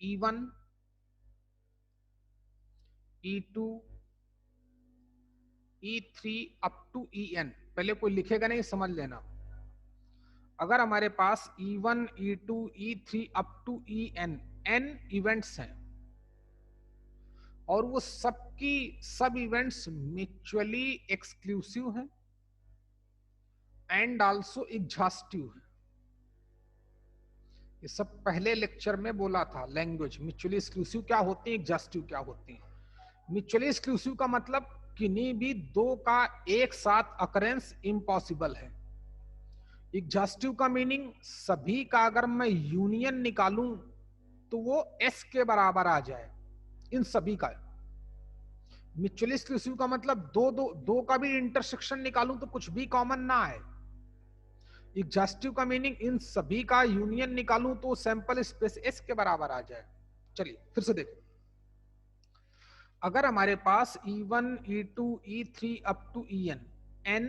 E1 E2 E3 up to En। पहले कोई लिखेगा नहीं, समझ लेना। अगर हमारे पास E1 E2 E3 up to En n events हैं और वो सबकी सब इवेंट्स म्यूचुअली एक्सक्लूसिव हैं एंड आल्सो एग्जॉस्टिव है। ये सब पहले लेक्चर में बोला था। लैंग्वेज म्यूचुअली एक्सक्लूसिव क्या होती है, एग्जॉस्टिव क्या होती है। म्यूचुअली एक्सक्लूसिव का मतलब किन्हीं भी दो का एक साथ अकरेंस इम्पॉसिबल है। एग्जॉस्टिव का मीनिंग सभी का अगर मैं यूनियन निकालूं तो वो एस के बराबर आ जाए, इन सभी का। म्यूचुअली एक्सक्लूसिव का मतलब दो का भी इंटरसेक्शन निकालूं तो कुछ भी कॉमन ना आए। एग्जॉस्टिव का मीनिंग इन सभी का यूनियन निकालूं तो सैंपल स्पेस एस के बराबर आ जाए। चलिए फिर से देखो। अगर हमारे पास E1 E2 E3 up to En n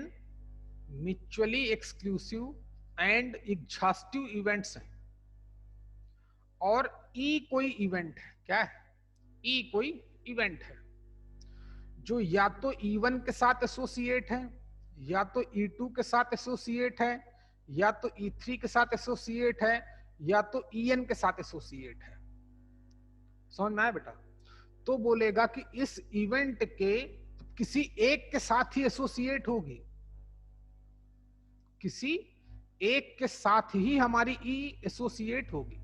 mutually exclusive and exhaustive events हैं और E कोई इवेंट है, क्या है, E कोई इवेंट है जो या तो E1 के साथ एसोसिएट है, या तो E2 के साथ एसोसिएट है, या तो E3 के साथ एसोसिएट है, या तो En के साथ एसोसिएट है। समझ में आया बेटा? तो बोलेगा कि इस इवेंट के किसी एक के साथ ही एसोसिएट होगी, किसी एक के साथ ही हमारी ई एसोसिएट होगी।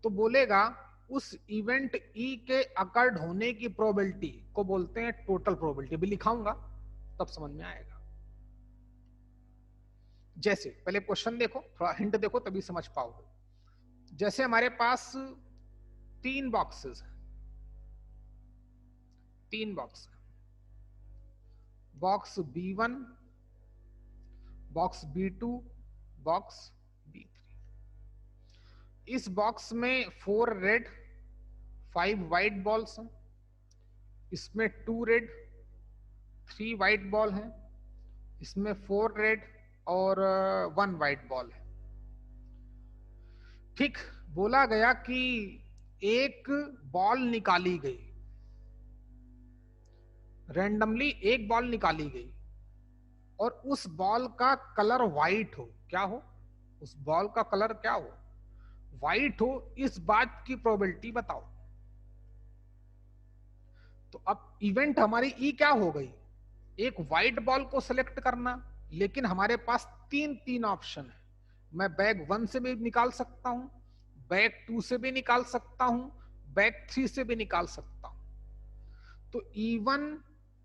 तो बोलेगा उस इवेंट ई के अकर्ड होने की प्रोबेबिलिटी को बोलते हैं टोटल प्रोबेबिलिटी। भी लिखाऊंगा तब समझ में आएगा। जैसे पहले क्वेश्चन देखो, थोड़ा हिंट देखो तभी समझ पाओगे। जैसे हमारे पास तीन बॉक्सेस हैं, तीन box, box B1, box B2, box B3। इस बॉक्स में 4 रेड 5 व्हाइट बॉल्स हैं, इसमें 2 रेड 3 व्हाइट बॉल हैं, इसमें 4 रेड और 1 व्हाइट बॉल है। ठीक, बोला गया कि एक बॉल निकाली गई, रैंडमली एक बॉल निकाली गई और उस बॉल का कलर व्हाइट हो। क्या हो? उस बॉल का कलर क्या हो? व्हाइट हो। इस बात की प्रोबेबिलिटी बताओ। तो अब इवेंट हमारी ई क्या हो गई? एक व्हाइट बॉल को सिलेक्ट करना, लेकिन हमारे पास तीन तीन ऑप्शन है। मैं बैग 1 से भी निकाल सकता हूं, बैग 2 से भी निकाल सकता हूं, बैग 3 से भी निकाल सकता हूं। तो E1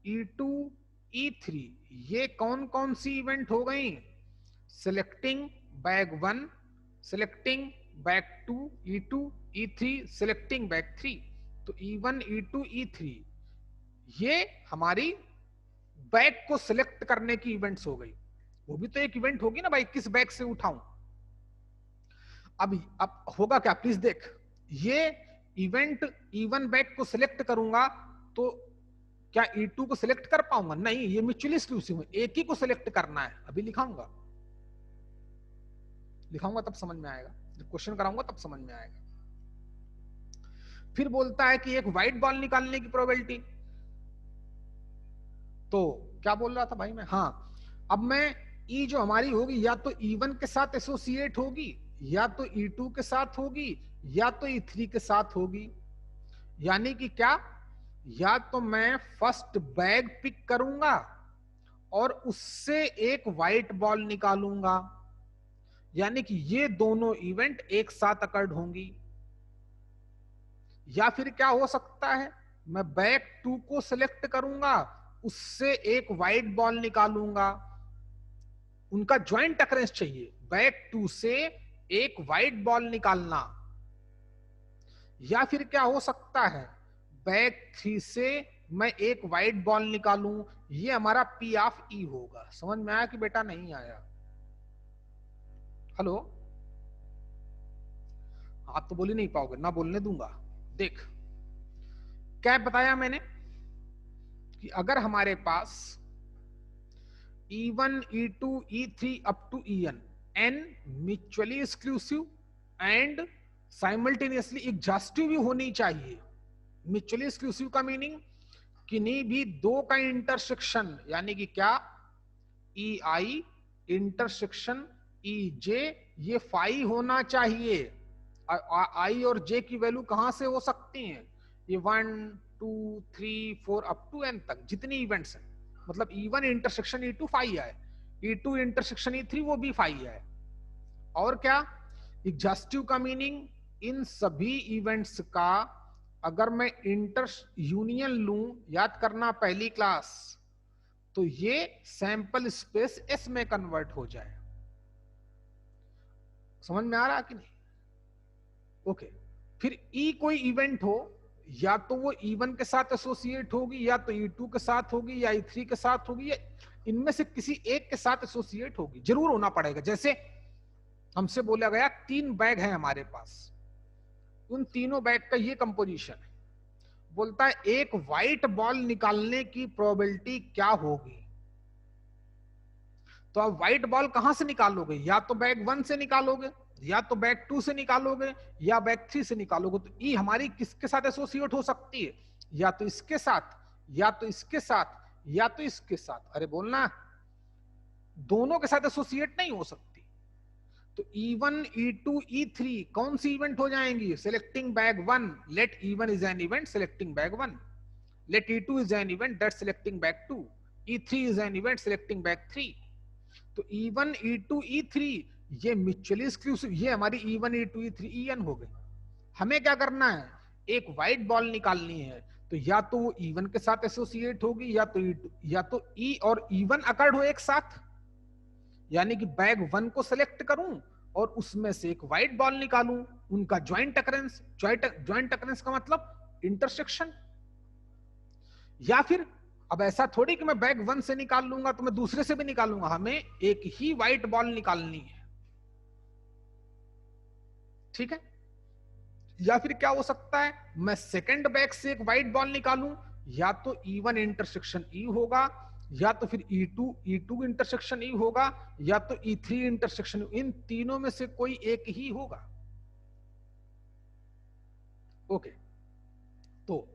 E2 E3 ये कौन कौन सी इवेंट हो गई? Selecting bag 1, selecting bag 2 E2 E3, selecting bag 3। तो E1 E2 E3 ये हमारी बैग को सिलेक्ट करने की इवेंट्स हो गई। वो भी तो एक इवेंट होगी ना भाई, किस बैग से उठाऊं। अब होगा क्या, प्लीज देख। ये इवेंट E1 बैग को सिलेक्ट करूंगा तो क्या E2 को सिलेक्ट कर पाऊंगा? नहीं, ये म्यूचुअली एक्सक्लूसिव है, एक ही को सिलेक्ट करना है। अभी लिखाऊंगा, लिखाऊंगा तब समझ में आएगा, जब क्वेश्चन कराऊंगा तब समझ में आएगा। फिर बोलता है कि एक व्हाइट बॉल निकालने की प्रोबेबिलिटी। तो क्या बोल रहा था भाई मैं? हाँ, अब मैं ई जो हमारी होगी या तो E1 के साथ एसोसिएट होगी, या तो E2 के साथ होगी, या तो E3 के साथ होगी। यानी कि क्या, या तो मैं फर्स्ट बैग पिक करूंगा और उससे एक व्हाइट बॉल निकालूंगा, यानी कि ये दोनों इवेंट एक साथ अकर्ड होंगी। या फिर क्या हो सकता है, मैं बैग 2 को सिलेक्ट करूंगा, उससे एक व्हाइट बॉल निकालूंगा। उनका ज्वाइंट अकरेंस चाहिए, बैग 2 से एक व्हाइट बॉल निकालना। या फिर क्या हो सकता है, बैग 3 से मैं एक व्हाइट बॉल निकालूं। ये हमारा P ऑफ E होगा। समझ में आया कि बेटा नहीं आया? हेलो, आप तो बोल ही नहीं पाओगे ना, बोलने दूंगा। देख, क्या बताया मैंने कि अगर हमारे पास E1 E2 E3 up to En n mutually exclusive and simultaneously exhaustive भी होनी चाहिए। म्यूचुअली एक्सक्लूसिव का मीनिंग किन्हीं भी दो का इंटरसेक्शन, यानी कि क्या, ई आई इंटरसेक्शन ई जे, ये फाई होना चाहिए। आई और जे की वैल्यू कहां से हो सकती हैं, ये 1 2 3 4 अप टू एन तक जितनी इवेंट्स हैं, मतलब E1 इंटरसेक्शन E2 फाई है, E2 इंटरसेक्शन E3 वो भी फाई है। और क्या, एग्जॉस्टिव का मीनिंग इन सभी इवेंट्स का अगर मैं इंटर यूनियन लूं, याद करना पहली क्लास, तो ये सैंपल स्पेस एस में कन्वर्ट हो जाए। समझ में आ रहा कि नहीं? ओके। फिर ई कोई इवेंट हो, या तो वो E1 के साथ एसोसिएट होगी, या तो E2 के साथ होगी, या E3 के साथ होगी, या इनमें से किसी एक के साथ एसोसिएट होगी, जरूर होना पड़ेगा। जैसे हमसे बोला गया 3 बैग है हमारे पास, उन तीनों बैग का ये कंपोजिशन है, बोलता है एक व्हाइट बॉल निकालने की प्रोबेबिलिटी क्या होगी। तो आप व्हाइट बॉल कहां से निकालोगे, या तो बैग 1 से निकालोगे, या तो बैग 2 से निकालोगे, या बैग 3 से निकालोगे। तो ई हमारी किसके साथ एसोसिएट हो सकती है, या तो इसके साथ, या तो इसके साथ, या तो इसके साथ। अरे बोलना, दोनों के साथ एसोसिएट नहीं हो सकती। तो E1 E2 E3 कौन सी इवेंट हो जाएंगी, selecting bag 1, let E1 is an event selecting bag 1, let E2 is an event that selecting bag 2, E3 is an event selecting bag 3। तो E1 E2 E3 ये mutually exclusive, ये हमारी E1 E2 E3 EN हो गई। हमें क्या करना है, एक व्हाइट बॉल निकालनी है, तो या तो वो E1 के साथ एसोसिएट होगी, या तो E2, या तो E और E1 अकर्ड हो एक साथ, यानी कि बैग 1 को सिलेक्ट करूं और उसमें से एक व्हाइट बॉल निकालूं, उनका ज्वाइंट अकरेंस, ज्वाइंट अकरेंस का मतलब इंटरसेक्शन। या फिर अब ऐसा थोड़ी कि मैं बैग 1 से निकाल लूंगा तो मैं दूसरे से भी निकालूंगा, हमें एक ही व्हाइट बॉल निकालनी है, ठीक है। या फिर क्या हो सकता है, मैं सेकंड बैग से एक व्हाइट बॉल निकालूं, या तो E1 इंटरसेक्शन E होगा, या तो फिर E2 इंटरसेक्शन E होगा, या तो E3 इंटरसेक्शन, इन तीनों में से कोई एक ही होगा। ओके। तो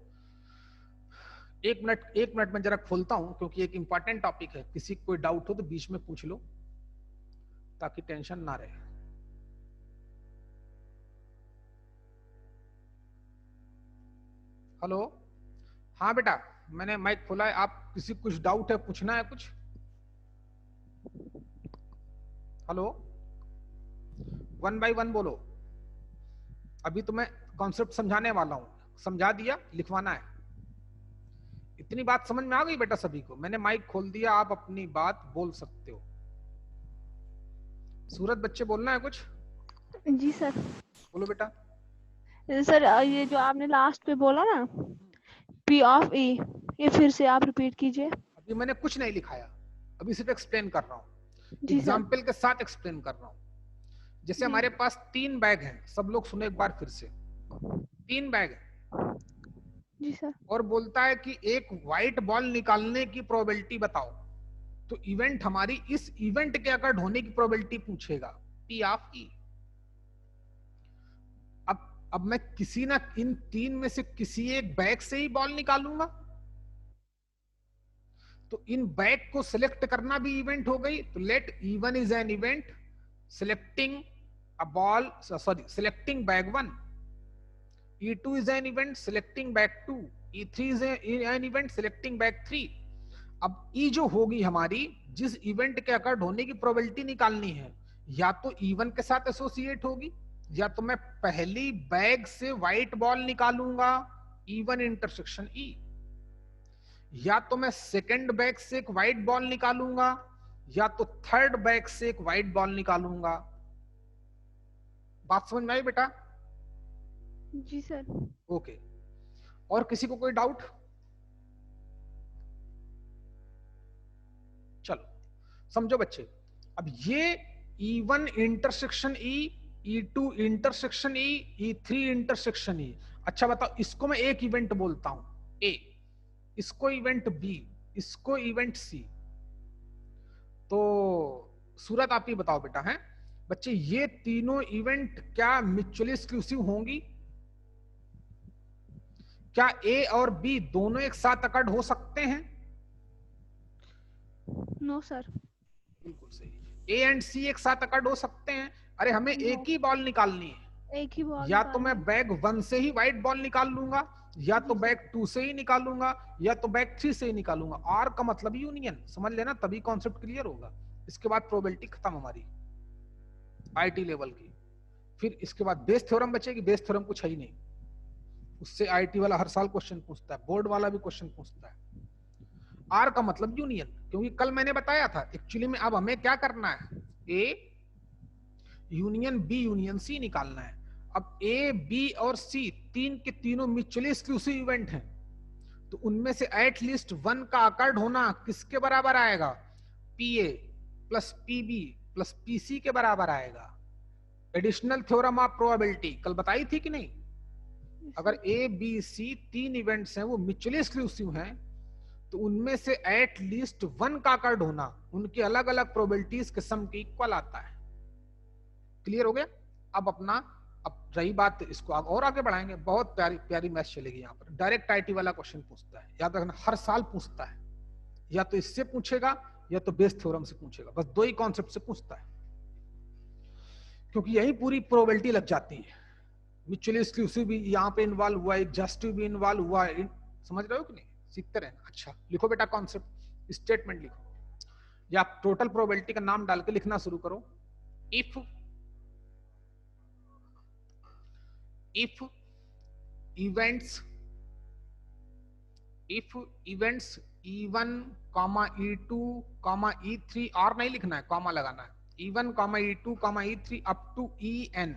एक मिनट में जरा खोलता हूं, क्योंकि एक इंपॉर्टेंट टॉपिक है, किसी कोई डाउट हो तो बीच में पूछ लो ताकि टेंशन ना रहे। हेलो, हाँ बेटा, मैंने माइक खोला है, आप किसी कुछ डाउट है, पूछना है कुछ? हेलो, 1 बाय 1 बोलो। अभी तो मैं कॉन्सेप्ट समझाने वाला हूं, समझा दिया, लिखवाना है। इतनी बात समझ में आ गई बेटा सभी को? मैंने माइक खोल दिया, आप अपनी बात बोल सकते हो। सूरत, बच्चे बोलना है कुछ? जी सर। बोलो बेटा। सर ये जो आपने लास्ट पे बोला ना, P ऑफ E, ये फिर से आप रिपीट कीजिए। अभी मैंने कुछ नहीं लिखाया, अभी सिर्फ एक्सप्लेन कर रहा हूँ, जी सर। एग्जाम्पल के साथ एक्सप्लेन कर रहा हूँ। जैसे जी हमारे पास 3 बैग हैं, सब लोग सुनो एक बार फिर से, 3 बैग है, जी सर। और बोलता है कि एक व्हाइट बॉल निकालने की प्रोबेबिलिटी बताओ। तो इवेंट हमारी इस इवेंट के अकॉर्ड होने की प्रोबेबिलिटी पूछेगा, P ऑफ E। अब मैं किसी ना इन 3 में से किसी एक बैग से ही बॉल निकालूंगा, तो इन बैग को सिलेक्ट करना भी इवेंट हो गई। तो let E1 is an event selecting a ball, sorry, selecting bag 1, E2 is an event selecting bag 2, E3 is an event selecting bag 3। अब E जो होगी हमारी, जिस इवेंट के अकॉर्ड होने की प्रोबेबिलिटी निकालनी है, या तो E1 के साथ एसोसिएट होगी, या तो मैं पहली बैग से व्हाइट बॉल निकालूंगा E1 इंटरसेक्शन E, या तो मैं सेकंड बैग से एक व्हाइट बॉल निकालूंगा, या तो थर्ड बैग से एक व्हाइट बॉल निकालूंगा। बात समझ में आई बेटा? जी सर। ओके। और किसी को कोई डाउट? चलो समझो बच्चे, अब ये E1 intersection E, E2 intersection E, E3 intersection E। अच्छा बताओ, इसको मैं एक इवेंट बोलता हूं A, इसको इवेंट B, इसको इवेंट C। तो सूरत आप ही बताओ बेटा, है बच्चे ये तीनों इवेंट क्या म्यूचुअली एक्सक्लूसिव होंगी? क्या ए और बी दोनों एक साथ अकर्ड हो सकते हैं? No sir. बिल्कुल सही। ए एंड सी एक साथ अकर्ड हो सकते हैं? अरे हमें No, एक ही बॉल निकालनी है, एक ही बॉल या तो मैं निकालनी बैग 1 से ही व्हाइट बॉल निकाल लूंगा, या है। तो जी बैग सर। 2 से ही निकालूंगा, या तो बैग 3 से ही निकालूंगा। आर का मतलब यूनियन, समझ लेना, तभी कॉन्सेप्ट क्लियर होगा। इसके बाद प्रोबेबिलिटी खत्म हमारी आईटी लेवल की। फिर इसके बाद बेस थ्योरम बचेगी। बेस थ्योरम कुछ है ही नहीं, उससे आईटी वाला हर साल क्वेश्चन पूछता है, बोर्ड वाला भी क्वेश्चन पूछता है। आर का मतलब यूनियन, क्योंकि कल मैंने बताया था एक्चुअली में अब हमें क्या करना है, A union B union C निकालना है। अब ए बी और सी तीन के तीनों म्यूचुअली एक्सक्लूसिव इवेंट हैं, तो उनमें से एट लीस्ट वन का अकर्ड होना किसके बराबर आएगा? P A plus P B plus P C के बराबर आएगा। एडिशनल थ्योरम ऑफ प्रोबेबिलिटी कल बताई थी कि नहीं? अगर ए बी सी तीन इवेंट्स हैं वो म्यूचुअली एक्सक्लूसिव हैं, तो उनमें से एट लीस्ट वन का अकर्ड होना उनके अलग अलग प्रोबेबिलिटीज के सम के इक्वल आता है। क्लियर हो गया? अब अपना, अब रही बात, इसको और आगे बढ़ाएंगे। बहुत प्यारी प्यारी मैथ चलेगी यहाँ पर। डायरेक्ट आईटी वाला क्वेश्चन पूछता है, याद रखना, हर साल पूछता है। या तो इससे पूछेगा या तो बेस थ्योरम से पूछेगा, बस दो ही कॉन्सेप्ट से पूछता है, क्योंकि यही पूरी प्रोबेबिलिटी लग जाती है। म्यूचुअली एक्सक्लूसिव भी यहाँ पे इन्वॉल्व हुआ है, जस्टिव भी इन्वॉल्व हुआ है। समझ रहे हो कि नहीं? सीखते रहना। अच्छा लिखो बेटा कॉन्सेप्ट, स्टेटमेंट लिखो, या टोटल प्रोबेबिलिटी का नाम डाल के लिखना शुरू करो। If events E1 E2 E3, और नहीं लिखना है, कॉमा लगाना है। E1 E2 E3 up to En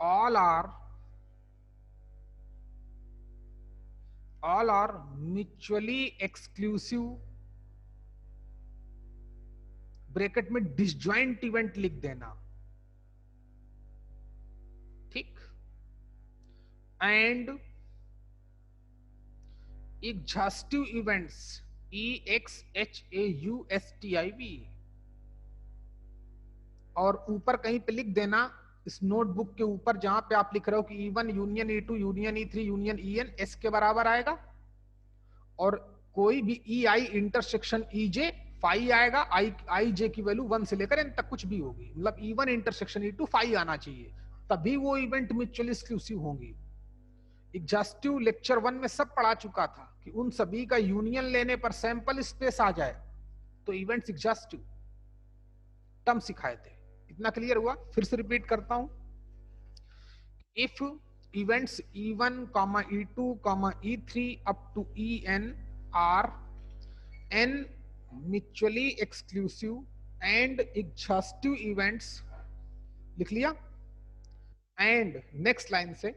all are mutually exclusive, bracket में डिसजॉइंट इवेंट लिख देना, ठीक? एंड एग्जॉस्टिव इवेंट्स EXHAUSTIV, और ऊपर कहीं पे लिख देना इस नोटबुक के ऊपर जहां पे आप लिख रहे हो कि E1 union E2 union E3 union En S के बराबर आएगा, और कोई भी EI इंटरसेक्शन EJ फाई आएगा। आई जे की वैल्यू 1 से लेकर n तक कुछ भी होगी, मतलब E1 इंटरसेक्शन E2 फाई आना चाहिए, तभी वो इवेंट म्यूचुअली एक्सक्लूसिव होंगी। एग्जॉस्टिव लेक्चर 1 में सब पढ़ा चुका था कि उन सभी का यूनियन लेने पर सैंपल स्पेस आ जाए तो इवेंट्स एग्जॉस्टिव टर्म सिखाए थे। इतना क्लियर हुआ? फिर से रिपीट करता हूं। If events E1 E2 E3 up to En are n mutually exclusive and exhaustive events, लिख लिया? एंड नेक्स्ट लाइन से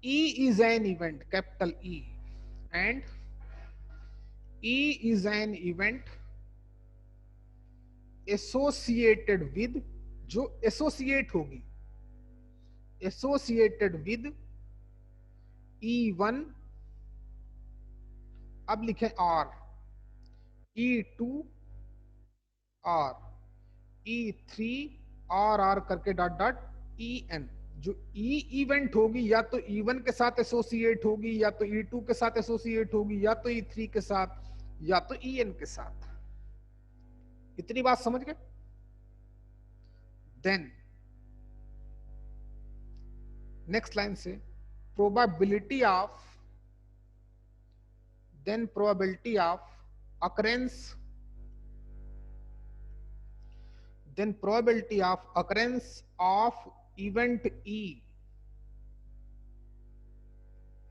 E is an event, capital E, and E is an event associated with, जो associate होगी, associated with E1, अब लिखें R, E2 R, E3 R करके dot dot En। जो E इवेंट होगी या तो E1 के साथ एसोसिएट होगी, या तो E2 के साथ एसोसिएट होगी, या तो E3 के साथ, या तो En के साथ। इतनी बात समझ गए? देन नेक्स्ट लाइन से probability of, then probability of occurrence, then probability of occurrence of event E,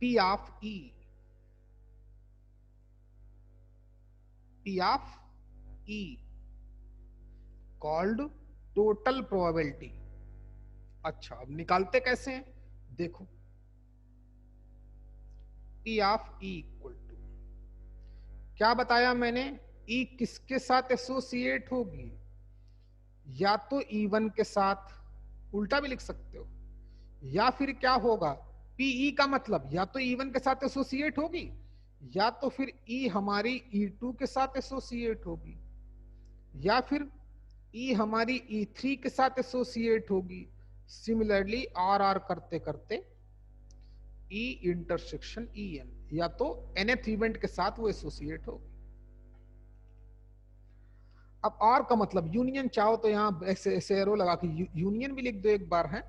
P of E, P of E called total probability। अच्छा अब निकालते कैसे हैं, देखो, P of E equal to, क्या बताया मैंने, E किसके साथ एसोसिएट होगी, या तो E1 के साथ, उल्टा भी लिख सकते हो, या फिर क्या होगा, PE का मतलब या तो E1 के साथ एसोसिएट होगी, या तो फिर E हमारी E2 के साथ एसोसिएट होगी। या फिर ई हमारी E3 के साथ एसोसिएट होगी। सिमिलरली आर करते करते ई इंटरसेक्शन EN, या तो nth इवेंट के साथ वो एसोसिएट होगी। अब आर का मतलब यूनियन, चाहो तो यहां ऐसे एरो लगा के यूनियन भी लिख दो एक बार है।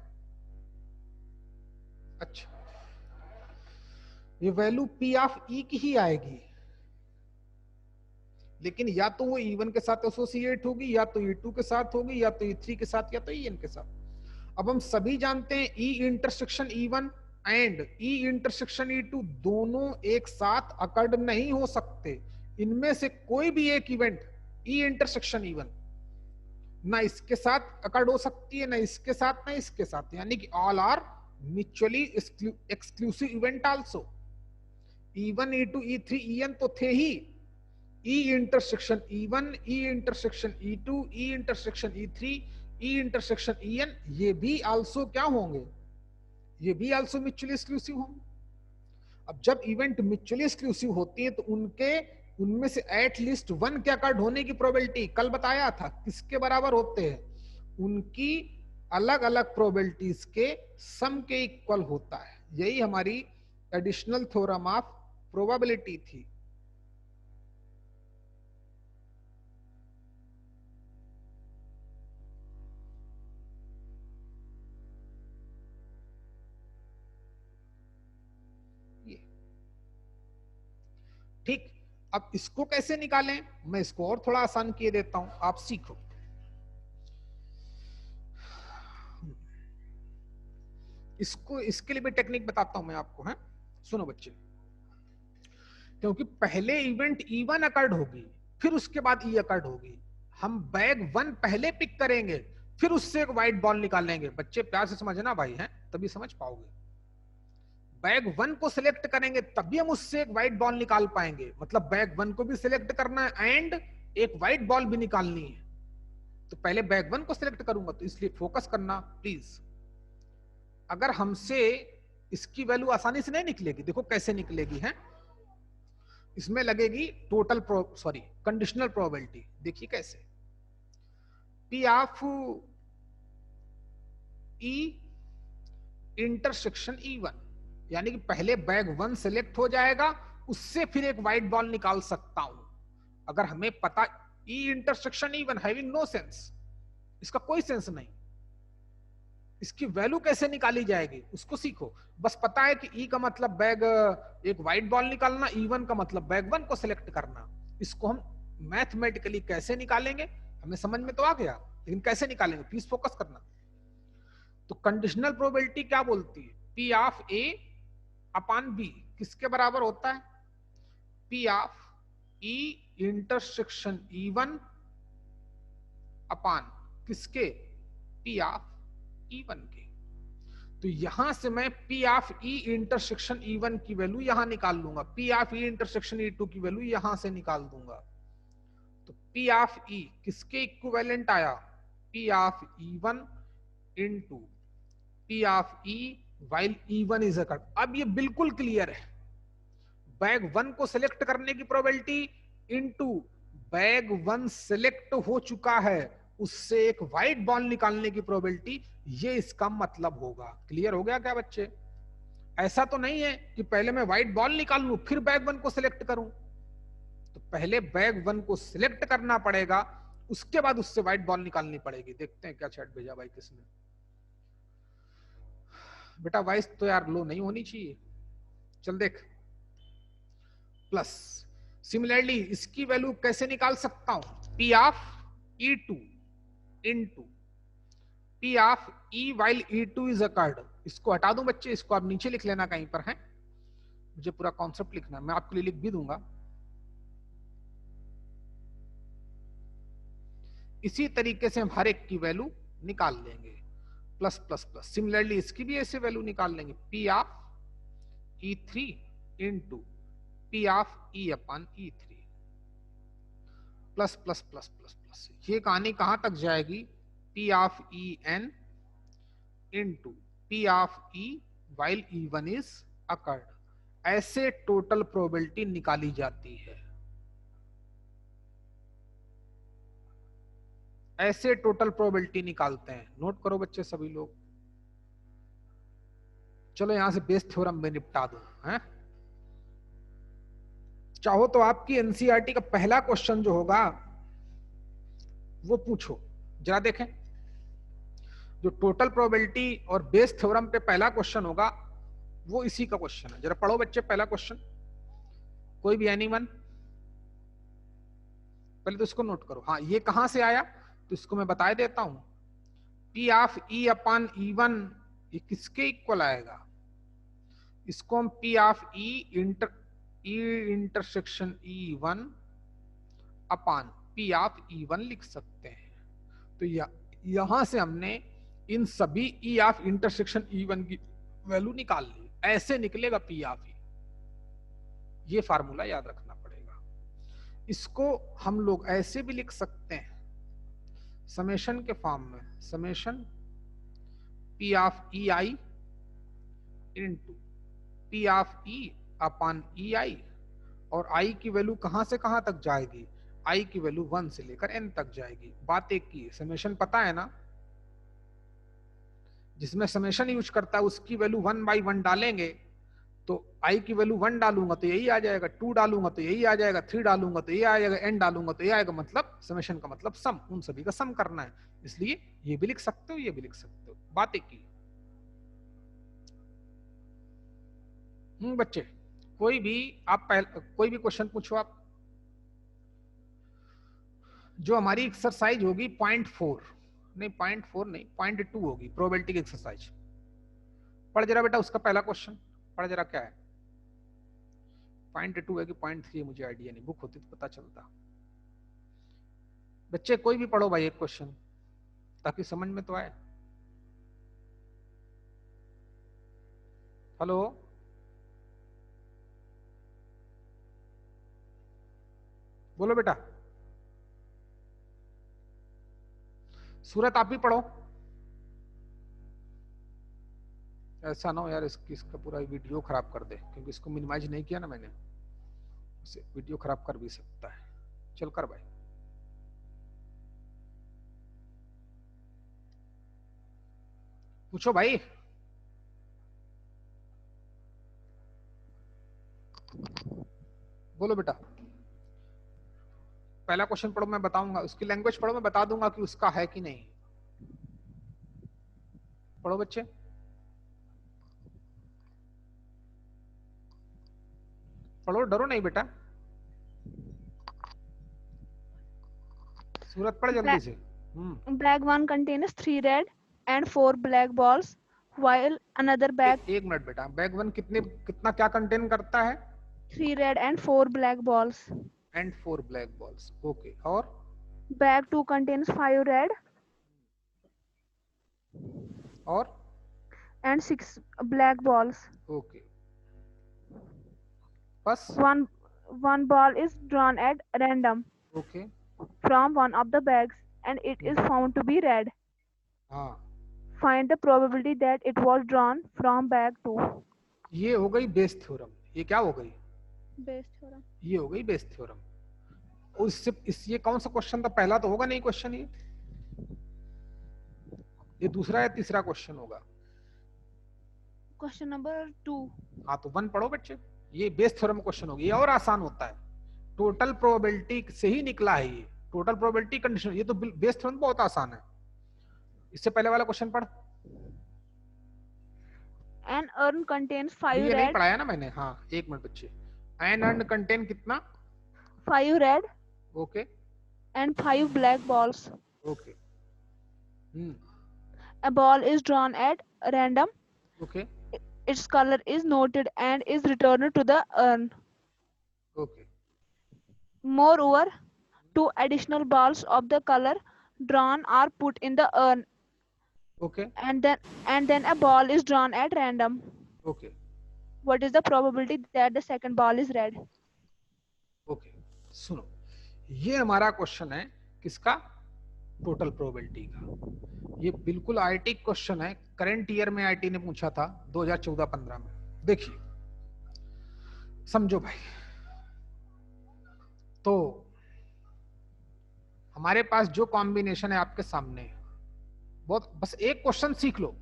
अच्छा, ये वैल्यू P ऑफ E की ही आएगी, लेकिन या तो वो E1 के साथ एसोसिएट होगी, या तो E2 के साथ होगी, या तो E3 के साथ, या तो EN के साथ। अब हम सभी जानते हैं E intersection E1 and E intersection E2 दोनों एक साथ अकर्ड नहीं हो सकते। इनमें से कोई भी एक इवेंट E इंटरसेक्शन E1 ना इसके साथ अकर्ड हो सकती है, ना इसके साथ, ना इसके साथ, यानी कि all are mutually exclusive event also. E1 E2 E3 EN तो थे ही, E intersection E1, E intersection E2, E intersection E3, E intersection EN, ये भी आल्सो क्या होंगे, ये भी आल्सो म्यूचुअली एक्सक्लूसिव होंगे। अब जब इवेंट म्यूचुअली एक्सक्लूसिव होती है तो उनमें से एट लीस्ट वन क्या कार्ड होने की प्रोबेबिलिटी कल बताया था किसके बराबर होते हैं, उनकी अलग अलग प्रोबेबिलिटीज के सम के इक्वल होता है। यही हमारी एडिशनल थ्योरम ऑफ प्रोबेबिलिटी थी। ठीक, अब इसको कैसे निकालें, मैं इसको और थोड़ा आसान किए देता हूं, आप सीखो। इसको इसके लिए भी टेक्निक बताता हूं मैं आपको, है सुनो बच्चे। क्योंकि पहले इवेंट E1 अकर्ड होगी, फिर उसके बाद E अकर्ड होगी। हम बैग 1 पहले पिक करेंगे, फिर उससे एक व्हाइट बॉल निकालेंगे। बच्चे प्यार से समझना भाई, हैं तभी समझ पाओगे। बैग 1 को सिलेक्ट करेंगे तभी हम उससे एक व्हाइट बॉल निकाल पाएंगे। मतलब बैग 1 को भी सिलेक्ट करना है एंड एक व्हाइट बॉल भी निकालनी है। तो पहले बैग 1 को सिलेक्ट करूंगा, तो इसलिए फोकस करना प्लीज। अगर हमसे इसकी वैल्यू आसानी से नहीं निकलेगी, देखो कैसे निकलेगी है। इसमें लगेगी टोटल कंडीशनल प्रोबेबिलिटी। देखिए कैसे, P of E intersection E1, यानी कि पहले बैग 1 सिलेक्ट हो जाएगा, उससे फिर एक व्हाइट बॉल निकाल सकता हूं। अगर हमें पता E intersection E1 having no sense, इसका कोई सेंस नहीं, इसकी वैल्यू कैसे निकाली जाएगी उसको सीखो। बस पता है कि E का मतलब बैग एक व्हाइट बॉल निकालना, E1 का मतलब बैग 1 को सिलेक्ट करना। इसको हम मैथमेटिकली कैसे निकालेंगे हमें समझ में तो आ गया, लेकिन कैसे निकालेंगे प्लीज फोकस करना। तो कंडीशनल प्रोबेबिलिटी क्या बोलती है, P of A upon B किसके बराबर होता है, P of E intersection E1 upon किसके, P ऑफ E1 के। तो यहां से मैं P of E intersection E1 की वैल्यू यहां निकाल लूंगा, P of E intersection E2 की वैल्यू यहां से निकाल दूंगा। तो P ऑफ E किसके इक्विवेलेंट आया, P of E1 into P of E while E1 is occurred। अब ये बिल्कुल क्लियर है, बैग 1 को सिलेक्ट करने की प्रोबेबिलिटी इनटू बैग 1 सिलेक्ट हो चुका है उससे एक व्हाइट बॉल निकालने की प्रोबेबिलिटी, ये इसका मतलब होगा। क्लियर हो गया क्या बच्चे? ऐसा तो नहीं है कि पहले मैं व्हाइट बॉल निकाल लूं फिर बैग 1 को सिलेक्ट करूं। तो पहले बैग 1 को सिलेक्ट करना पड़ेगा, उसके बाद उससे व्हाइट बॉल निकालनी पड़ेगी। देखते हैं क्या चैट भेजा भाई किसने। बेटा वॉइस तो यार लो नहीं होनी चाहिए, चल देख। प्लस सिमिलरली इसकी वैल्यू कैसे निकाल सकता हूं, P of E2 into P of E while E2 is occurred। इसको हटा दूं बच्चे, इसको आप नीचे लिख लेना कहीं पर है, मुझे पूरा कॉन्सेप्ट लिखना, मैं आपके लिए लिख भी दूंगा। इसी तरीके से हम हर एक की वैल्यू निकाल लेंगे, प्लस प्लस प्लस। सिमिलरली इसकी भी ऐसे वैल्यू निकाल लेंगे, P of E3 into P of E upon E3, plus plus plus plus plus. ये कहानी कहां तक जाएगी, P of EN into P of E while E1 is occurred। ऐसे टोटल प्रोबेबिलिटी निकाली जाती है। ऐसे टोटल प्रोबेबिलिटी निकालते हैं। नोट करो बच्चे सभी लोग। चलो यहां से बेस थ्योरम में निपटा दो हैं। चाहो तो आपकी एनसीईआरटी का पहला क्वेश्चन जो होगा वो पूछो, जरा देखें। जो टोटल प्रोबेबिलिटी और बेस थ्योरम पे पहला क्वेश्चन होगा वो इसी का क्वेश्चन है। जरा पढ़ो बच्चे पहला क्वेश्चन, कोई भी एनीवन। पहले तो इसको नोट करो। हाँ, ये कहां से आया तो इसको मैं बता देता हूं। P of E upon E1 ये किसके इक्वल आएगा? इसको हम P of E intersection E1 upon P of E1 लिख सकते हैं। तो यहां से हमने इन सभी ई ऑफ इंटरसेक्शन ई1 की वैल्यू निकाल ली। ऐसे निकलेगा पी ऑफ ई। ये फार्मूला याद रखना पड़ेगा। इसको हम लोग ऐसे भी लिख सकते हैं समेशन के फॉर्म में, summation P of E I into P of E upon E I. और आई की वैल्यू कहां से कहां तक जाएगी? आई की वैल्यू 1 से लेकर n तक जाएगी। बात एक की, समेशन पता है ना? जिसमें समेशन यूज करता है उसकी वैल्यू 1/1 डालेंगे तो आई की वैल्यू 1 डालूंगा तो यही आ जाएगा, 2 डालूंगा तो यही आ जाएगा, 3 डालूंगा तो यही आ जाएगा, n डालूंगा तो यही आएगा। मतलब समेशन का मतलब सम, उन सभी का सम करना है। इसलिए ये भी लिख सकते हो, ये भी लिख सकते हो। बात एक की। बच्चे कोई भी कोई भी क्वेश्चन पूछो आप। जो हमारी एक्सरसाइज होगी 0.4 नहीं, 0.4 नहीं, 0.2 होगी प्रोबेबिलिटी की एक्सरसाइज। पढ़ जरा बेटा उसका पहला क्वेश्चन, पढ़ जरा क्या है। 0.2 है कि 0.3 है मुझे आइडिया नहीं, बुक होती तो पता चलता। बच्चे कोई भी पढ़ो भाई एक क्वेश्चन, ताकि समझ में तो आए। हेलो, बोलो बेटा। सूरत आप भी पढ़ो। ऐसा ना हो यार इसका पूरा वीडियो खराब कर दे, क्योंकि इसको मिनिमाइज नहीं किया ना मैंने, इसे वीडियो खराब कर भी सकता है। चल कर भाई। पूछो भाई। बोलो बेटा। पहला क्वेश्चन पढ़ो, मैं बताऊंगा। उसकी लैंग्वेज पढ़ो, मैं बता दूंगा कि उसका है कि नहीं। पढ़ो बच्चे। पढ़ो, डरो नहीं बेटा। सूरत पढ़ जल्दी से। Bag 1 contains 3 red and 4 black balls, while another bag एक मिनट बेटा, बैग 1 कितना क्या कंटेन करता है? 3 red and 4 black balls. And 4 black balls. Okay. और Bag 2 contains 5 red और and 6 black balls. ओके, बस। One ball is drawn at random okay. from one of the bags and it is found to be red. हाँ, Find the probability that it was drawn from bag 2. ये हो गई Bayes theorem. ये क्या हो गई? Bayes theorem. ये हो गई बेस थ्योरम। उससे ये कौन सा क्वेश्चन था? पहला तो होगा नहीं क्वेश्चन ये दूसरा या तीसरा क्वेश्चन होगा? Question number 2। हाँ, तो 1 पढ़ो बच्चे। ये बेस थ्योरम क्वेश्चन होगी। ये और आसान होता है, टोटल प्रोबेबिलिटी से ही निकला है ये, टोटल प्रोबेबिलिटी कंडीशन। ये तो बेस थ्योरम बहुत आसान है। इससे पहले वाला क्वेश्चन पढ़। An urn contains 5 ये नहीं red. पढ़ाया ना मैंने। हाँ, एक मिनट बच्चे। एन अर्न कंटेन कितना? 5 red okay. and 5 black balls. Okay. A ball is drawn at random. Okay. Its color is noted and is returned to the urn. Okay. Moreover, 2 additional balls of the color drawn are put in the urn. Okay. And then a ball is drawn at random. Okay. What is the probability that the second ball is red? Okay, सुनो। ये हमारा question है किसका? Total probability का। ये बिल्कुल IT question है। Current year में आईटी ने पूछा था 2014-15 में। देखिए, समझो भाई। तो हमारे पास जो कॉम्बिनेशन है आपके सामने, बहुत बस एक क्वेश्चन सीख लो,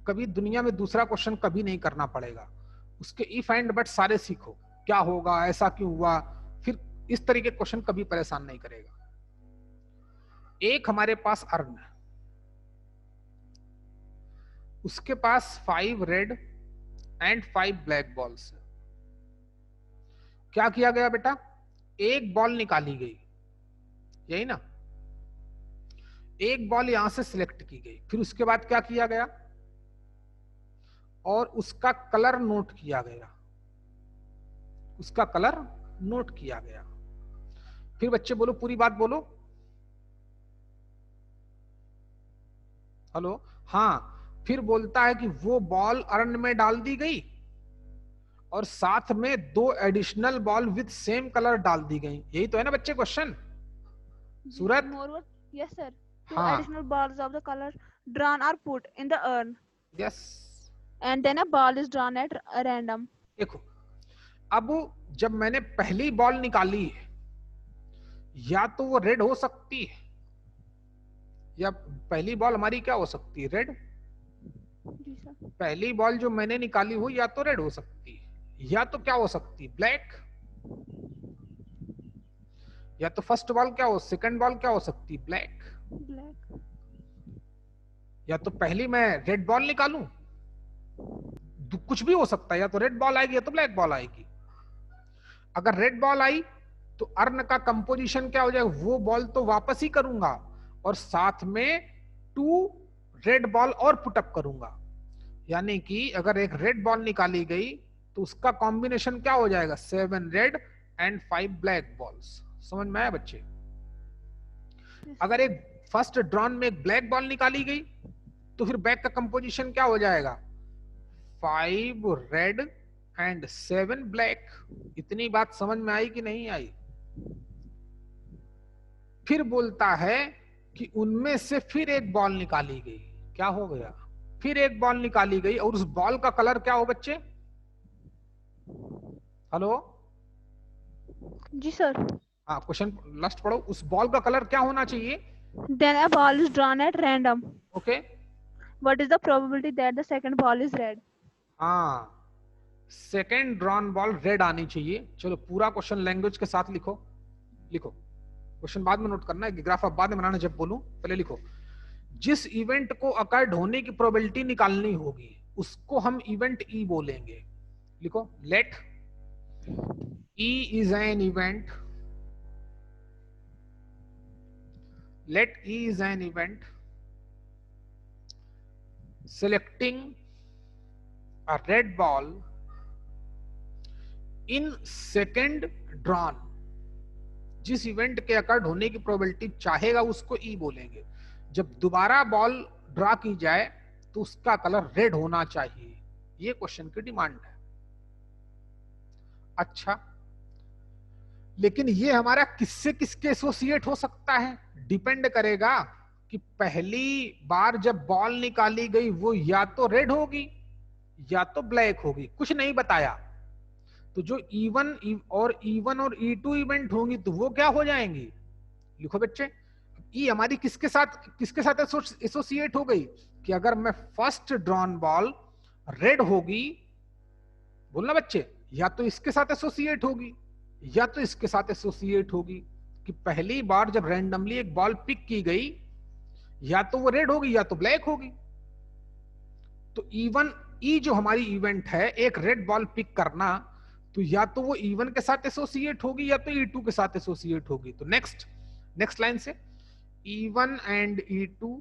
कभी दुनिया में दूसरा क्वेश्चन कभी नहीं करना पड़ेगा, उसके इफ एंड बट सारे सीखो, क्या होगा, ऐसा क्यों हुआ, फिर इस तरीके के क्वेश्चन कभी परेशान नहीं करेगा। एक हमारे पास अर्न है, उसके पास 5 रेड एंड 5 ब्लैक बॉल्स है। क्या किया गया बेटा, एक बॉल निकाली गई, यही ना, एक बॉल यहां से सिलेक्ट की गई, फिर उसके बाद क्या किया गया, और उसका कलर नोट किया गया, उसका कलर नोट किया गया। फिर बच्चे बोलो, पूरी बात बोलो, हेलो, हाँ। फिर बोलता है कि वो बॉल अर्न में डाल दी गई और साथ में 2 additional ball with same colour डाल दी गई, यही तो है ना बच्चे क्वेश्चन, सूरत? Yes, sir. 2 हाँ, additional balls of the color drawn are put in the urn, yes. and then a ball is drawn at random. देखो, अब जब मैंने पहली बॉल निकाली है, या तो वो रेड हो सकती है, या पहली बॉल हमारी क्या हो सकती है, रेड। जी सर। पहली बॉल जो मैंने निकाली हो या तो रेड हो सकती है, या तो क्या हो सकती है, ब्लैक, या तो फर्स्ट बॉल क्या हो, सेकंड बॉल क्या हो सकती है, ब्लैक, ब्लैक। या तो पहली मैं रेड बॉल निकालूं, कुछ भी हो सकता है, या तो रेड बॉल आएगी या तो ब्लैक बॉल आएगी। अगर रेड बॉल आई तो अर्न का कंपोजिशन क्या हो जाएगा, वो बॉल तो वापस ही करूंगा और साथ में 2 रेड बॉल और पुटअप करूंगा, यानी कि अगर एक रेड बॉल निकाली गई तो उसका कॉम्बिनेशन क्या हो जाएगा, 7 रेड एंड 5 ब्लैक बॉल्स। समझ में आया बच्चे? अगर एक फर्स्ट ड्रॉन में एक ब्लैक बॉल निकाली गई तो फिर बैक का कंपोजिशन क्या हो जाएगा, 5 रेड एंड 7 ब्लैक। इतनी बात समझ में आई कि नहीं आई? फिर बोलता है कि उनमें से फिर एक बॉल निकाली गई, क्या हो गया, फिर एक बॉल निकाली गई और उस बॉल का कलर क्या हो बच्चे, हेलो? जी सर। हाँ, क्वेश्चन लास्ट पढ़ो, उस बॉल का कलर क्या होना चाहिए, Then a ball is drawn at random. Okay. What is the probability that the second ball is red? हाँ, सेकेंड ड्रॉन बॉल रेड आनी चाहिए। चलो पूरा क्वेश्चन लैंग्वेज के साथ लिखो, लिखो, क्वेश्चन बाद में नोट करना है, ग्राफ आप बाद में बनाना, जब बोलूं पहले लिखो। जिस इवेंट को अकर्ड होने की प्रोबेबिलिटी निकालनी होगी उसको हम इवेंट ई बोलेंगे। लिखो, let E is an event, let E is an event selecting a red ball in second drawn। जिस इवेंट के अकर्ड होने की प्रोबेबिलिटी चाहेगा उसको E बोलेंगे। जब दोबारा बॉल ड्रा की जाए तो उसका कलर रेड होना चाहिए, ये क्वेश्चन की डिमांड है। अच्छा, लेकिन ये हमारा किससे किसके एसोसिएट हो सकता है, डिपेंड करेगा कि पहली बार जब बॉल निकाली गई वो या तो रेड होगी या तो ब्लैक होगी, कुछ नहीं बताया। तो जो E1 और E2 इवेंट होंगी तो वो क्या हो जाएंगी, लिखो बच्चे। ई हमारी किसके साथ एसोसिएट हो गई, कि अगर मैं फर्स्ट ड्रॉन बॉल रेड होगी, बोलना बच्चे, या तो इसके साथ एसोसिएट होगी या तो इसके साथ एसोसिएट होगी, कि पहली बार जब रैंडमली एक बॉल पिक की गई या तो वो रेड होगी या तो ब्लैक होगी। तो E जो हमारी इवेंट है, एक रेड बॉल पिक करना, तो या तो वो E1 के साथ एसोसिएट होगी या तो E2 के साथ एसोसिएट होगी। तो नेक्स्ट लाइन से, E1 and E2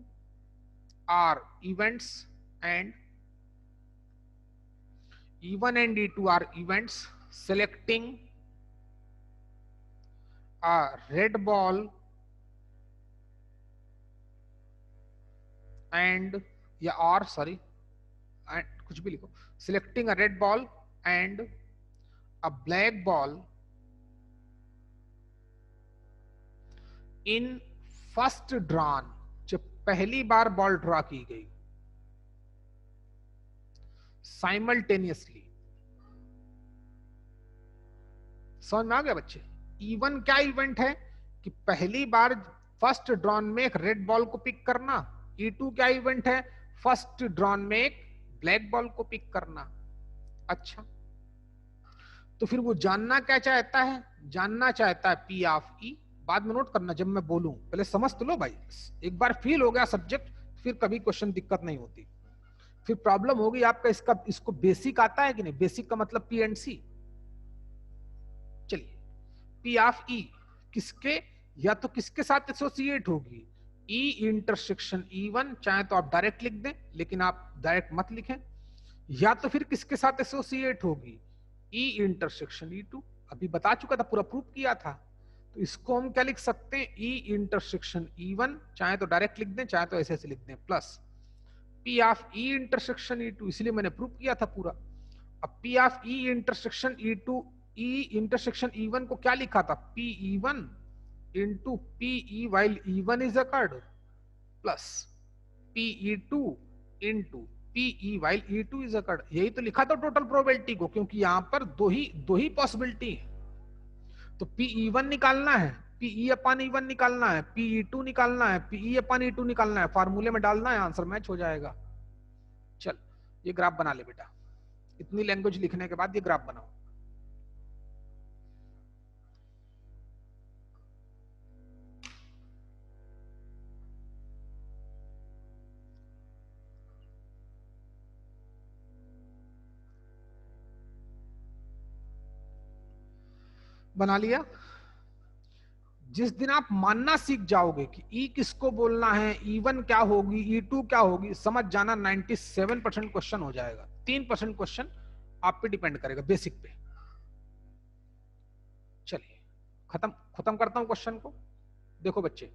are events and E1 and E2 are events selecting a red ball and कुछ भी लिखो, selecting a red ball and a black ball in first drawn, जब पहली बार बॉल ड्रॉ की गई, simultaneously. समझ में आ गया बच्चे? E1 क्या इवेंट है, कि पहली बार फर्स्ट ड्रॉन में एक रेड बॉल को पिक करना, E2 क्या इवेंट है, फर्स्ट ड्रॉन में एक ब्लैक बॉल को पिक करना। अच्छा, तो फिर वो जानना क्या चाहता है, जानना चाहता है P ऑफ E। बाद में नोट करना जब मैं बोलूं, पहले समझ तो लो भाई, एक बार फील हो गया सब्जेक्ट फिर कभी क्वेश्चन दिक्कत नहीं होती। फिर प्रॉब्लम होगी आपका इसका, इसको बेसिक आता है कि नहीं, बेसिक का मतलब P एंड C। चलिए, P ऑफ E किसके, या तो किसके साथ एसोसिएट होगी, E इंटरसेक्शन E1, चाहे तो आप डायरेक्ट लिख दें लेकिन आप डायरेक्ट मत लिखें, या तो फिर किसके साथ एसोसिएट होगी, E इंटरसेक्शन E2। अभी बता चुका था, पूरा प्रूफ किया था। तो इसको हम क्या लिख सकते हैं, E इंटरसेक्शन E1, चाहे तो डायरेक्ट लिख दें चाहे तो ऐसे ऐसे लिख दें, plus P of E intersection E2, इसलिए मैंने प्रूफ किया था पूरा। अब P of E intersection E2, E intersection E1 को क्या लिखा था, PE1 into PE while E1 is occurred plus PE2 into PE while E2 is occurred। यही तो लिखा था टोटल प्रोबेबिलिटी को, क्योंकि यहां पर दो ही पॉसिबिलिटी है। तो PE1 निकालना है, PE अपन E1 निकालना है, PE2 निकालना है, PE अपन E2 निकालना है, फार्मूले में डालना है, आंसर मैच हो जाएगा। चल ये ग्राफ बना ले बेटा, इतनी लैंग्वेज लिखने के बाद ये ग्राफ बनाओ। बना लिया। जिस दिन आप मानना सीख जाओगे कि E किसको बोलना है, E1 क्या होगी, E2 क्या होगी, समझ जाना 97% क्वेश्चन हो जाएगा। 3% क्वेश्चन आप पे डिपेंड करेगा बेसिक पे। चलिए खत्म करता हूं क्वेश्चन को। देखो बच्चे,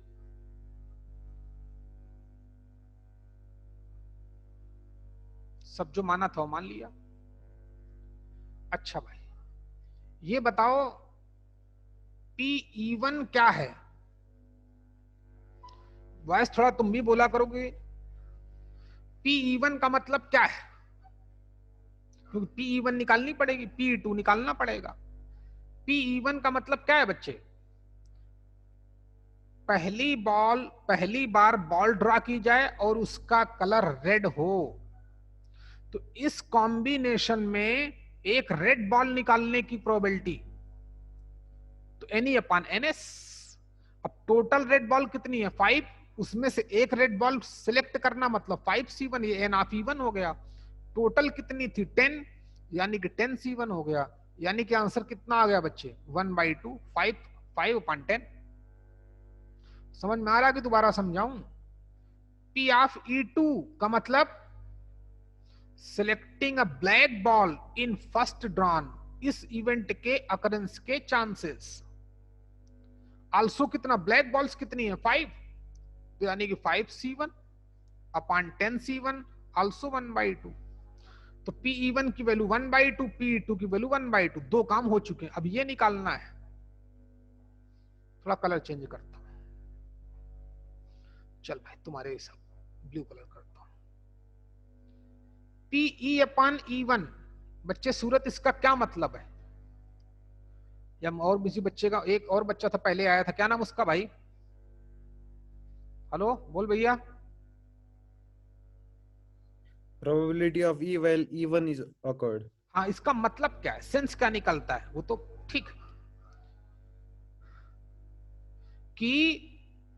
सब जो माना था वो मान लिया। अच्छा भाई, ये बताओ PE1 क्या है। वॉइस थोड़ा तुम भी बोला करोगे, PE1 का मतलब क्या है, क्योंकि PE1 निकालनी पड़ेगी, PE2 निकालना पड़ेगा। PE1 का मतलब क्या है बच्चे, पहली बार बॉल ड्रा की जाए और उसका कलर रेड हो, तो इस कॉम्बिनेशन में एक रेड बॉल निकालने की प्रोबेबिलिटी तो NE अपॉन NS। अब टोटल रेड बॉल कितनी है, 5, उसमें से एक रेड बॉल सिलेक्ट करना, मतलब 5C1, ये N ऑफ E1 हो गया। टोटल कितनी थी 10, यानी कि 10C1 हो गया, यानी कि आंसर कितना आ गया बच्चे 1/2, 5 अपॉन 10। समझ में आ रहा कि दोबारा समझाऊं, P ऑफ E2 का मतलब selecting a black ball in first drawn, इस इवेंट के अकरेंस के चांसेस। आल्सो कितना, ब्लैक बॉल्स कितनी है 5, तो यानी कि 5C1 अपॉन 10C1 आल्सो 1/2। तो PE1 की वैल्यू 1/2, PE2 की वैल्यू 1/2, दो काम हो चुके हैं। अब ये निकालना है, थोड़ा कलर चेंज करता हूं, चल भाई तुम्हारे हिसाब ब्लू कलर करता हूं। PE अपॉन E1, बच्चे सूरत इसका क्या मतलब है, या और किसी बच्चे का, एक और बच्चा था पहले आया था, क्या नाम उसका भाई, हेलो बोल भैया। Probability of E while E1 is occurred। हाँ, इसका मतलब क्या है, सेंस क्या निकलता है, वो तो ठीक, कि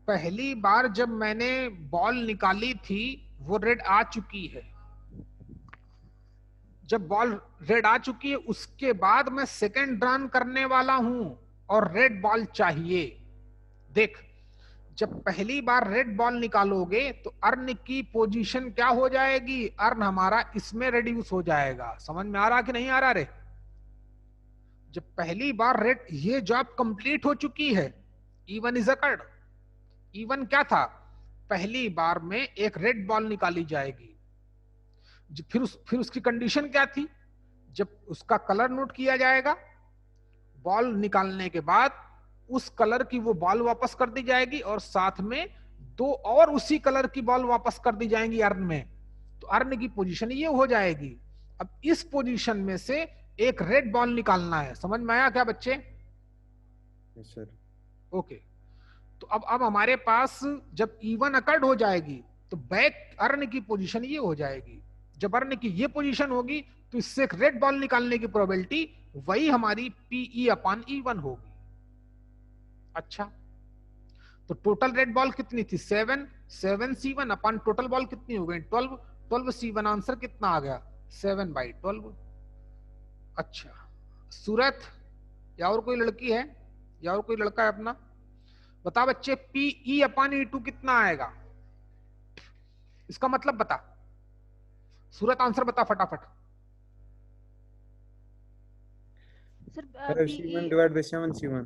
पहली बार जब मैंने बॉल निकाली थी वो रेड आ चुकी है, जब बॉल रेड आ चुकी है उसके बाद मैं सेकंड ड्रॉन करने वाला हूं और रेड बॉल चाहिए। देख, जब पहली बार रेड बॉल निकालोगे तो अर्न की पोजीशन क्या हो जाएगी, अर्न हमारा इसमें रिड्यूस हो जाएगा। समझ में आ रहा कि नहीं आ रहा रे, जब पहली बार रेड, ये जॉब कंप्लीट हो चुकी है, E1 इज अकर्ड। E1 क्या था, पहली बार में एक रेड बॉल निकाली जाएगी, फिर उसकी कंडीशन क्या थी, जब उसका कलर नोट किया जाएगा, बॉल निकालने के बाद उस कलर की वो बॉल वापस कर दी जाएगी और साथ में दो और उसी कलर की बॉल वापस कर दी जाएंगी अर्न में, तो अर्न की पोजीशन ये हो जाएगी। अब इस पोजीशन में से एक रेड बॉल निकालना है। समझ में आया क्या बच्चे? Yes sir. ओके, तो अब हमारे पास जब E1 अकर्ड हो जाएगी तो बैक अर्न की पोजीशन ये हो जाएगी। जब अर्न की ये पोजीशन होगी तो इससे एक रेड बॉल निकालने की प्रोबेबिलिटी वही हमारी PE/E1 होगी। अच्छा, तो टोटल रेड बॉल कितनी थी? 7 अपन टोटल बॉल कितनी हो गई? 12 C1। आंसर कितना आ गया? 7/12। अच्छा, सूरत या और कोई लड़की है या और कोई लड़का है अपना? बता बच्चे, PE/E2 कितना आएगा? इसका मतलब बता। सूरत आंसर बता फटाफट। Sir 5C1 divided by 7C1.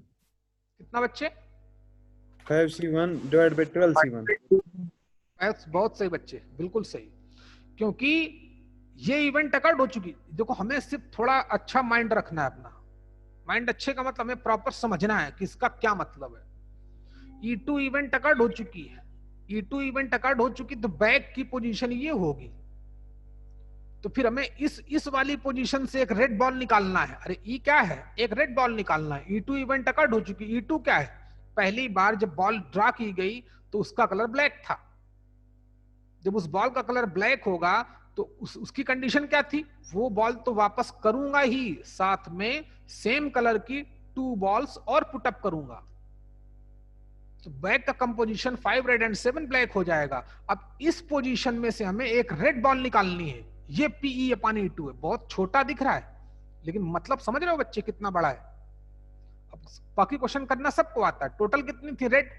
कितना बच्चे? 5C1 divided by 12C1. बहुत सही बच्चे, बिल्कुल सही। क्योंकि ये इवेंट अकर्ड हो चुकी। देखो, हमें सिर्फ थोड़ा अच्छा माइंड रखना है अपना। माइंड अच्छे का मतलब हमें प्रॉपर समझना है कि इसका क्या मतलब है। E2 इवेंट अकर्ड हो चुकी है। E2 इवेंट अकर्ड हो चुकी तो बैक की पोजीशन ये होगी। तो फिर हमें इस वाली पोजीशन से एक रेड बॉल निकालना है। अरे E क्या है? एक रेड बॉल निकालना है। E2 इवेंट अकर्ड हो चुकी। E2 क्या है? पहली बार जब बॉल ड्रा की गई तो उसका कलर ब्लैक था। जब उस बॉल का कलर ब्लैक होगा तो उसकी कंडीशन क्या थी? वो बॉल तो वापस करूंगा ही, साथ में सेम कलर की 2 बॉल्स और पुटअप करूंगा। तो बैक का कंपोजिशन 5 रेड एंड 7 ब्लैक हो जाएगा। अब इस पोजीशन में से हमें एक रेड बॉल निकालनी है। ये PE/E2 है। बहुत छोटा दिख रहा है, लेकिन मतलब समझ रहे हो बच्चे कितना बड़ा है। अब बाकी क्वेश्चन करना सबको आता है। टोटल कितनी थी रेड?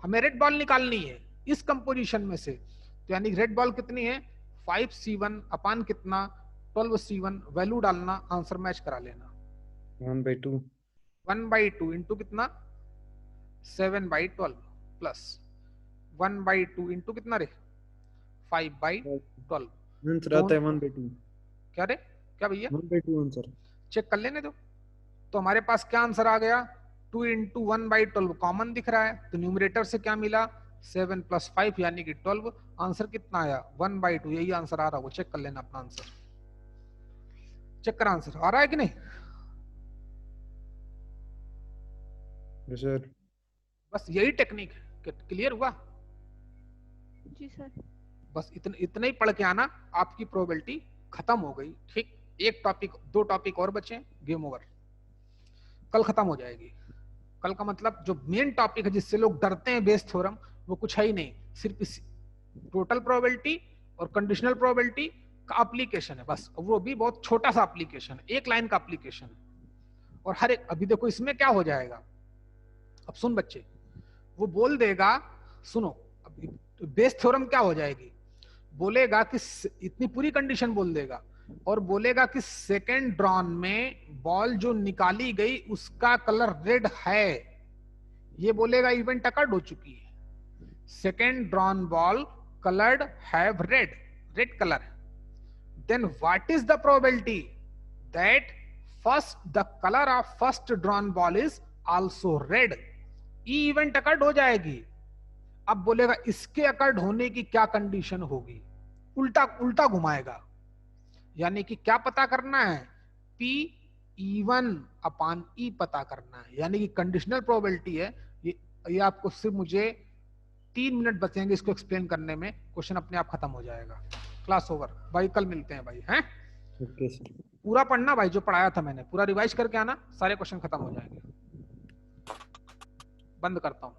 हमें रेड बॉल निकालनी है इस कंपोजिशन में से। तो यानी रेड बॉल कितनी है? 5C1 अपान कितना? 12C1। वैल्यू डालना, आंसर मैच करा लेना। 1/2. 1/2 इंटू कितना? 7/12 प्लस 1/2 इंटू कितना रे? 5/12। आंसर आता है 1/2. क्या रे? क्या भैया? 1/2 आंसर। चेक कर लेने दो। तो हमारे पास क्या आंसर आ गया? 2 इंटू 1/12 कॉमन दिख रहा है, तो न्यूमरेटर से क्या मिला? 7 + 5 यानी कि 12। आंसर कितना आया? 1/2। यही आंसर आ रहा है, वो चेक कर लेना अपना आंसर। चेक कर, आंसर आ रहा है कि नहीं? Yes sir. बस यही टेक्निक है। क्लियर हुआ? जी सर। बस इतना ही पढ़ के आना, आपकी प्रोबेबिलिटी खत्म हो गई। ठीक, एक टॉपिक, 2 टॉपिक और बचे, गेम ओवर। कल खत्म हो जाएगी। कल का मतलब जो मेन टॉपिक है जिससे लोग डरते हैं, बेस थ्योरम, वो कुछ है ही नहीं। सिर्फ टोटल प्रोबेबिलिटी और कंडीशनल प्रोबेबिलिटी का एप्लीकेशन है बस। वो भी बहुत छोटा सा एप्लीकेशन है, एक लाइन का एप्लीकेशन है। और हर एक, अभी देखो इसमें क्या हो जाएगा। अब सुन बच्चे, वो बोल देगा, सुनो, बेस थ्योरम क्या हो जाएगी? बोलेगा कि इतनी पूरी कंडीशन बोल देगा और बोलेगा कि सेकेंड ड्रॉन में बॉल जो निकाली गई उसका कलर रेड है। ये बोलेगा इवेंट अकर्ड हो चुकी है। Second drawn ball colored have red color. Then what is the probability that the color of first drawn ball is also red? E event occurred हो जाएगी। अब बोलेगा इसके अकर्ड होने की क्या कंडीशन होगी? उल्टा घुमाएगा। यानी कि क्या पता करना है? PE1/E पता करना है। यानी कि कंडीशनल प्रोबेबिलिटी है ये आपको सिर्फ मुझे 3 मिनट बचेंगे इसको एक्सप्लेन करने में। क्वेश्चन अपने आप खत्म हो जाएगा। क्लास ओवर भाई, कल मिलते हैं भाई। हैं? Okay sir. पूरा पढ़ना भाई, जो पढ़ाया था मैंने पूरा रिवाइज करके आना, सारे क्वेश्चन खत्म हो जाएंगे। बंद करता हूं।